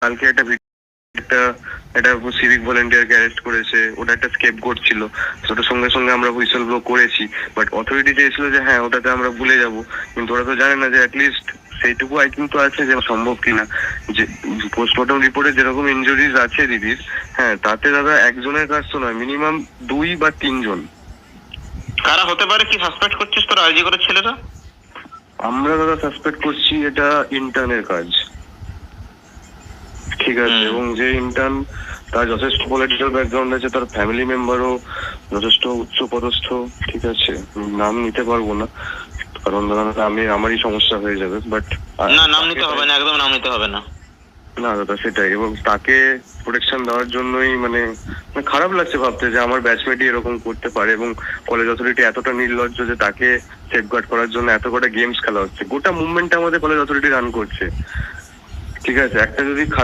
কালকে একটা একটা সিভিক ভলেন্টিয়ারকে অ্যারেস্ট করেছে, ওটা একটা স্কেপগোট ছিল, ওটা সঙ্গে সঙ্গে আমরা হুইসেল ব্লো করেছি। বাট অথরিটি চেয়েছিল যে হ্যাঁ ওটাতে আমরা ভুলে যাব, কিন্তু ওরা তো জানে না যে অ্যাটলিস্ট সেইটুকু আই কিন্তু আছে যে সম্ভব কিনা। যে পোস্টমর্টম রিপোর্টে যেরকম ইনজুরিজ আছে দিদির, হ্যাঁ তাতে দাদা একজনের কাজ তো নয়, মিনিমাম 2 বা 3 জন। কারা হতে পারে কি সাসপেক্ট করছিস তোর আরজি করে ছেলেরা? আমরা দাদা সাসপেক্ট করছি এটা ইন্টার্নের কাজ, ঠিক আছে। এবং যে ইন্টার্ন তার যথেষ্ট পলিটিক্যাল ব্যাকগ্রাউন্ড আছে, তার ফ্যামিলি মেম্বারও যথেষ্ট উচ্চ পদস্থ, ঠিক আছে। নাম নিতে পারবো না কারণ আমারই সমস্যা হয়ে যাবে, বাট না নাম নিতে হবে না, একদম নাম নিতে হবে না। না দাদা সেটাই, এবং তাকে প্রোটেকশন দেওয়ার জন্যই মানে খারাপ লাগছে ভাবতে যে আমার ব্যাচমেটই এরকম করতে পারে, এবং কলেজ অথরিটি এতটা নির্লজ্জ যে তাকে সেফগার্ড করার জন্য এত কটা গেমস খেলা হচ্ছে। গোটা মুভমেন্টটা আমাদের কলেজ অথরিটি রান করছে, ঠিক আছে। একটা যদি